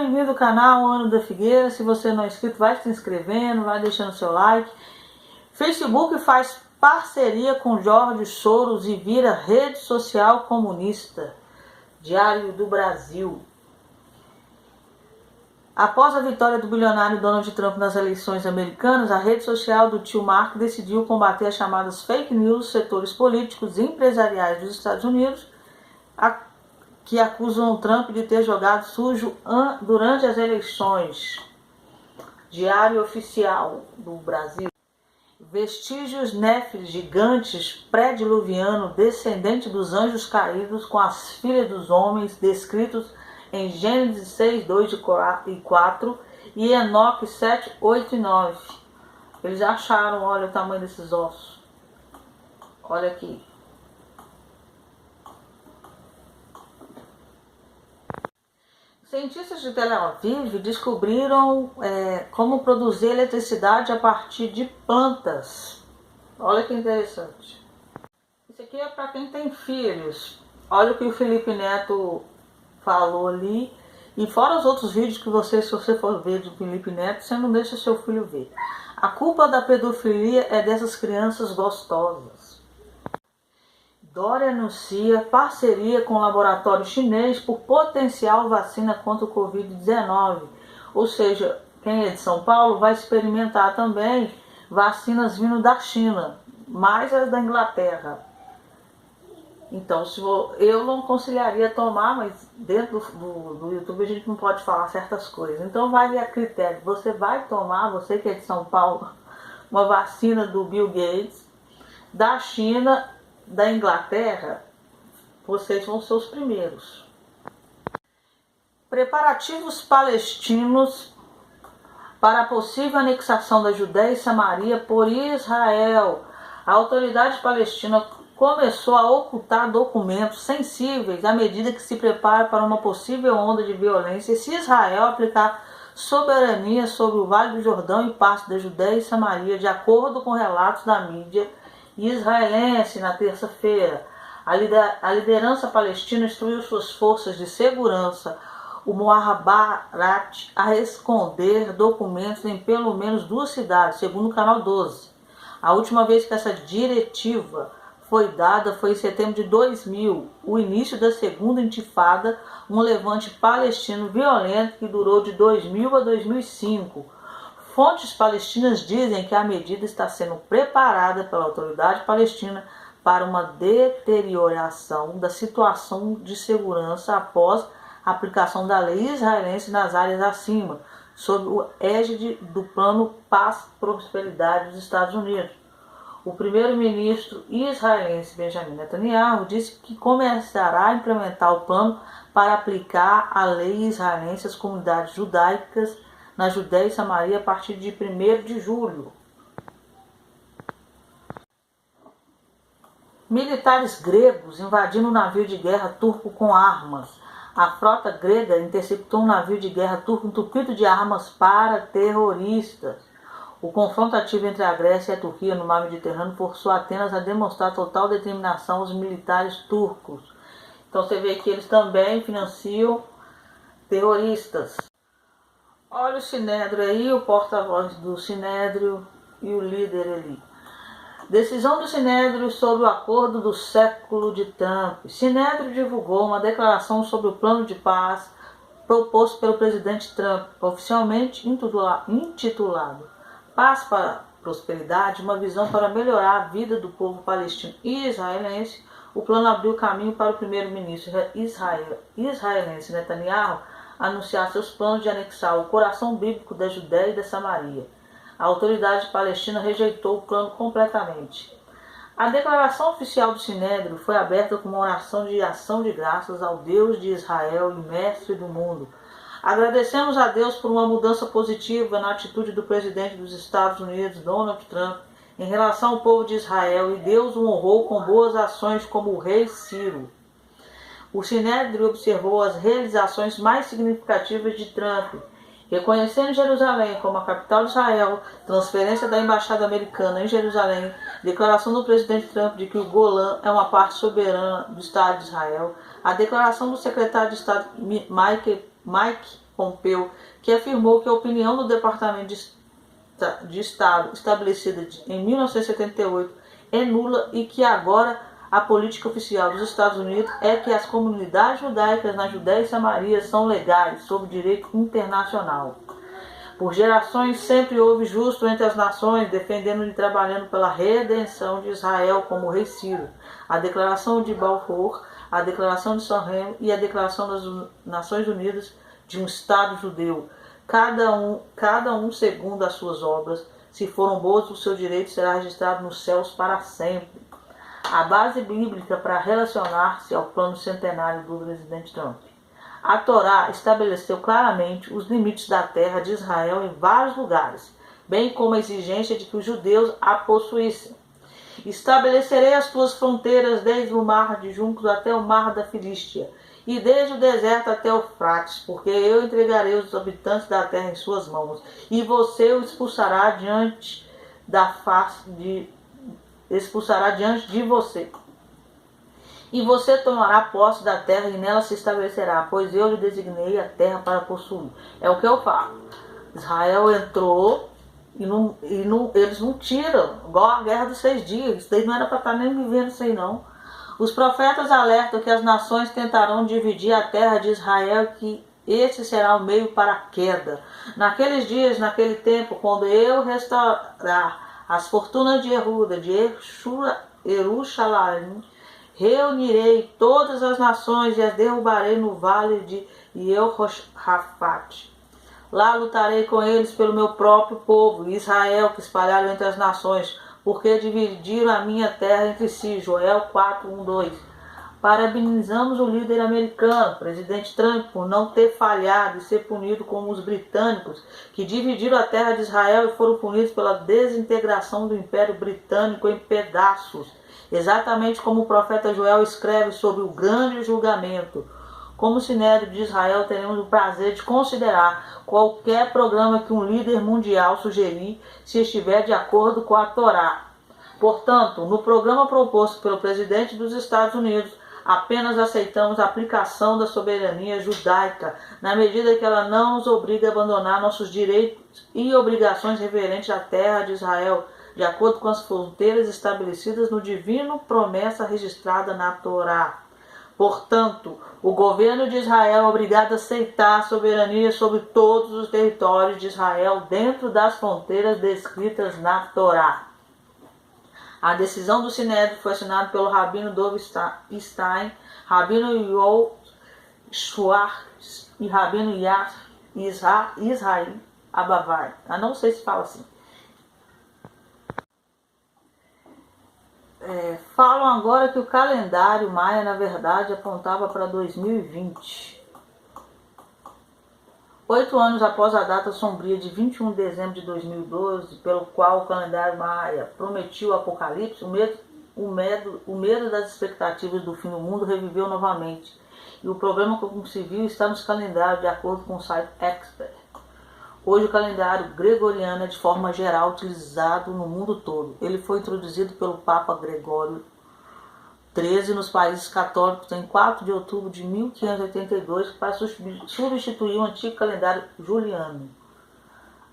bem-vindo ao canal Ana da Figueira. Se você não é inscrito, vai se inscrevendo, vai deixando seu like. Facebook faz parceria com Jorge Soros e vira rede social comunista. Diário do Brasil. Após a vitória do bilionário Donald Trump nas eleições americanas, a rede social do tio Mark decidiu combater as chamadas fake news dos setores políticos e empresariais dos Estados Unidos, que acusam Trump de ter jogado sujo durante as eleições. Diário Oficial do Brasil. Vestígios néfiles gigantes pré-diluviano, descendente dos anjos caídos com as filhas dos homens, descritos em Gênesis 6, 2 e 4 e Enoque 7, 8 e 9. Eles acharam, olha o tamanho desses ossos. Olha aqui. Cientistas de Tel Aviv descobriram como produzir eletricidade a partir de plantas. Olha que interessante. Isso aqui é para quem tem filhos. Olha o que o Felipe Neto falou ali. E fora os outros vídeos que você, se você for ver do Felipe Neto, você não deixa seu filho ver. A culpa da pedofilia é dessas crianças gostosas. Dória anuncia parceria com o laboratório chinês por potencial vacina contra o Covid-19. Ou seja, quem é de São Paulo vai experimentar também vacinas vindo da China, mais as da Inglaterra. Então, eu não aconselharia tomar, mas dentro do YouTube a gente não pode falar certas coisas. Então, vai a critério. Você vai tomar, você que é de São Paulo, uma vacina do Bill Gates, da China, da Inglaterra, vocês vão ser os primeiros. Preparativos palestinos para a possível anexação da Judéia e Samaria por Israel. A autoridade palestina começou a ocultar documentos sensíveis à medida que se prepara para uma possível onda de violência se Israel aplicar soberania sobre o Vale do Jordão e parte da Judéia e Samaria, de acordo com relatos da mídia israelense. Na terça-feira, a liderança palestina instruiu suas forças de segurança, o Muharrabat, a esconder documentos em pelo menos 2 cidades, segundo o canal 12. A última vez que essa diretiva foi dada foi em setembro de 2000, o início da segunda intifada, um levante palestino violento que durou de 2000 a 2005. Fontes palestinas dizem que a medida está sendo preparada pela autoridade palestina para uma deterioração da situação de segurança após a aplicação da lei israelense nas áreas acima, sob o égide do Plano Paz-Prosperidade dos Estados Unidos. O primeiro-ministro israelense Benjamin Netanyahu disse que começará a implementar o plano para aplicar a lei israelense às comunidades judaicas na Judéia e Samaria a partir de 1º de julho. Militares gregos invadindo um navio de guerra turco com armas. A frota grega interceptou um navio de guerra turco entupido de armas para terroristas. O confronto ativo entre a Grécia e a Turquia no mar Mediterrâneo forçou Atenas a demonstrar total determinação aos militares turcos. Então você vê que eles também financiam terroristas. Olha o Sinédrio aí, o porta-voz do Sinédrio e o líder ali. Decisão do Sinédrio sobre o acordo do século de Trump. Sinédrio divulgou uma declaração sobre o plano de paz proposto pelo presidente Trump, oficialmente intitulado Paz para a Prosperidade, uma visão para melhorar a vida do povo palestino e israelense. O plano abriu caminho para o primeiro-ministro israelense Netanyahu anunciar seus planos de anexar o coração bíblico da Judéia e da Samaria. A autoridade palestina rejeitou o plano completamente. A declaração oficial do Sinédrio foi aberta com uma oração de ação de graças ao Deus de Israel e Mestre do mundo. Agradecemos a Deus por uma mudança positiva na atitude do presidente dos Estados Unidos, Donald Trump, em relação ao povo de Israel, e Deus o honrou com boas ações como o rei Ciro. O Sinédrio observou as realizações mais significativas de Trump, reconhecendo Jerusalém como a capital de Israel, transferência da embaixada americana em Jerusalém, declaração do presidente Trump de que o Golã é uma parte soberana do Estado de Israel, a declaração do secretário de Estado Mike Pompeu, que afirmou que a opinião do Departamento de Estado estabelecida em 1978 é nula e que agora a política oficial dos Estados Unidos é que as comunidades judaicas na Judéia e Samaria são legais sob direito internacional. Por gerações sempre houve justo entre as nações, defendendo e trabalhando pela redenção de Israel, como o rei Ciro, a declaração de Balfour, a declaração de São Remo e a declaração das Nações Unidas de um Estado judeu, cada um segundo as suas obras. Se foram boas, o seu direito será registrado nos céus para sempre. A base bíblica para relacionar-se ao plano centenário do presidente Trump. A Torá estabeleceu claramente os limites da terra de Israel em vários lugares, bem como a exigência de que os judeus a possuíssem. Estabelecerei as tuas fronteiras desde o mar de juncos até o mar da Filístia, e desde o deserto até o Eufrates, porque eu entregarei os habitantes da terra em suas mãos, e você o expulsará diante de você. E você tomará posse da terra e nela se estabelecerá, pois eu lhe designei a terra para possuir. É o que eu falo. Israel entrou e eles não tiram, igual a guerra dos 6 dias. Isso daí não era para estar nem vivendo isso aí, não. Os profetas alertam que as nações tentarão dividir a terra de Israel, que esse será o meio para a queda. Naqueles dias, naquele tempo, quando eu restaurar as fortunas de Yehuda, de Jerusalém, reunirei todas as nações e as derrubarei no vale de Yehoshafat. Lá lutarei com eles pelo meu próprio povo, Israel, que espalharam entre as nações, porque dividiram a minha terra entre si. Joel 4:1-2. Parabenizamos o líder americano, presidente Trump, por não ter falhado e ser punido como os britânicos, que dividiram a terra de Israel e foram punidos pela desintegração do Império Britânico em pedaços. Exatamente como o profeta Joel escreve sobre o grande julgamento. Como Sinédrio de Israel, teremos o prazer de considerar qualquer programa que um líder mundial sugerir, se estiver de acordo com a Torá. Portanto, no programa proposto pelo presidente dos Estados Unidos, apenas aceitamos a aplicação da soberania judaica, na medida que ela não nos obriga a abandonar nossos direitos e obrigações referentes à terra de Israel, de acordo com as fronteiras estabelecidas no divino promessa registrada na Torá. Portanto, o governo de Israel é obrigado a aceitar a soberania sobre todos os territórios de Israel dentro das fronteiras descritas na Torá. A decisão do Sinédrio foi assinada pelo Rabino Dov Stein, Rabino Yoel Schwartz e Rabino Israel Abavai. Eu não sei se fala assim. Falam agora que o calendário maia, na verdade, apontava para 2020. 8 anos após a data sombria de 21 de dezembro de 2012, pelo qual o calendário maia prometia o apocalipse, o medo das expectativas do fim do mundo reviveu novamente. E o problema como se viu está nos calendários, de acordo com o site Expert. Hoje o calendário gregoriano é de forma geral utilizado no mundo todo. Ele foi introduzido pelo Papa Gregório XIII nos países católicos em 4 de outubro de 1582 para substituir o antigo calendário juliano.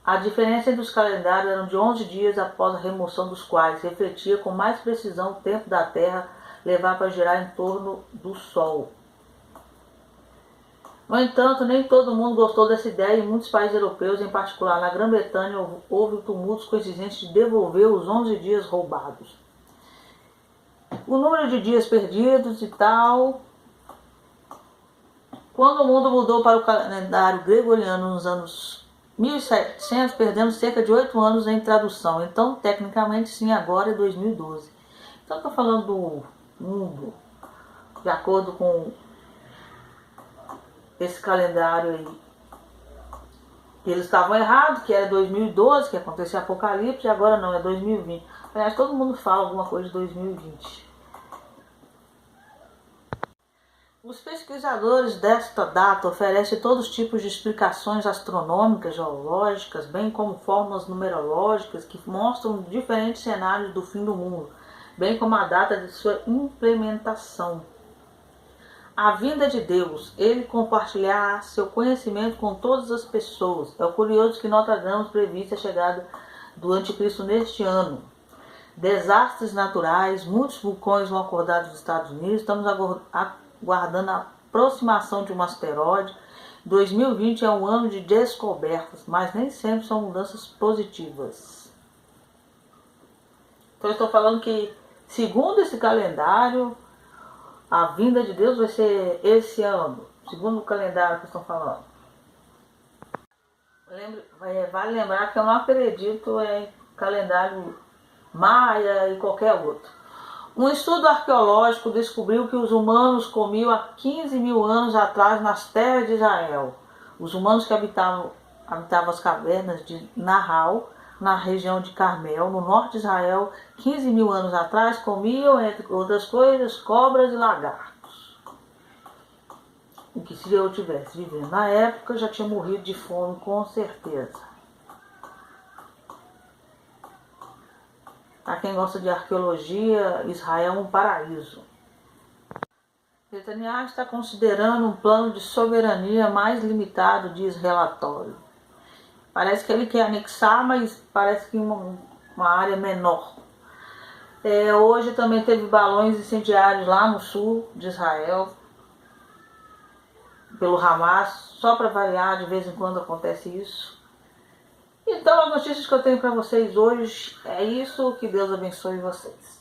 A diferença entre os calendários era de 11 dias após a remoção dos quais refletia com mais precisão o tempo da Terra levar para girar em torno do Sol. No entanto, nem todo mundo gostou dessa ideia e em muitos países europeus, em particular na Grã-Bretanha, houve tumultos coincidentes de devolver os 11 dias roubados. O número de dias perdidos e tal. Quando o mundo mudou para o calendário gregoriano nos anos 1700, perdemos cerca de 8 anos em tradução. Então, tecnicamente, sim, agora é 2012. Então, estou falando do mundo de acordo com esse calendário aí. Eles estavam errados, que era 2012, que acontecia Apocalipse, e agora não, é 2020. Aliás, todo mundo fala alguma coisa de 2020. Os pesquisadores desta data oferecem todos os tipos de explicações astronômicas, geológicas, bem como fórmulas numerológicas que mostram diferentes cenários do fim do mundo, bem como a data de sua implementação. A vinda de Deus, ele compartilhar seu conhecimento com todas as pessoas. É o curioso que nós trazemos prevista a chegada do anticristo neste ano. Desastres naturais, muitos vulcões vão acordar nos Estados Unidos, estamos aguardando a aproximação de um asteroide. 2020 é um ano de descobertas, mas nem sempre são mudanças positivas. Então eu estou falando que, segundo esse calendário, a vinda de Deus vai ser esse ano, segundo o calendário que estão falando. Vale lembrar que eu não acredito em calendário maia e qualquer outro. Um estudo arqueológico descobriu que os humanos comiam há 15 mil anos atrás nas terras de Israel. Os humanos que habitavam as cavernas de Nahal, na região de Carmel, no norte de Israel, 15 mil anos atrás, comiam, entre outras coisas, cobras e lagartos. O que se eu tivesse vivendo na época, já tinha morrido de fome, com certeza. Para quem gosta de arqueologia, Israel é um paraíso. Netanyahu está considerando um plano de soberania mais limitado, diz relatório. Parece que ele quer anexar, mas parece que uma área menor. Hoje também teve balões incendiários lá no sul de Israel, pelo Hamas, só para variar, de vez em quando acontece isso. Então, as notícias que eu tenho para vocês hoje é isso. Que Deus abençoe vocês.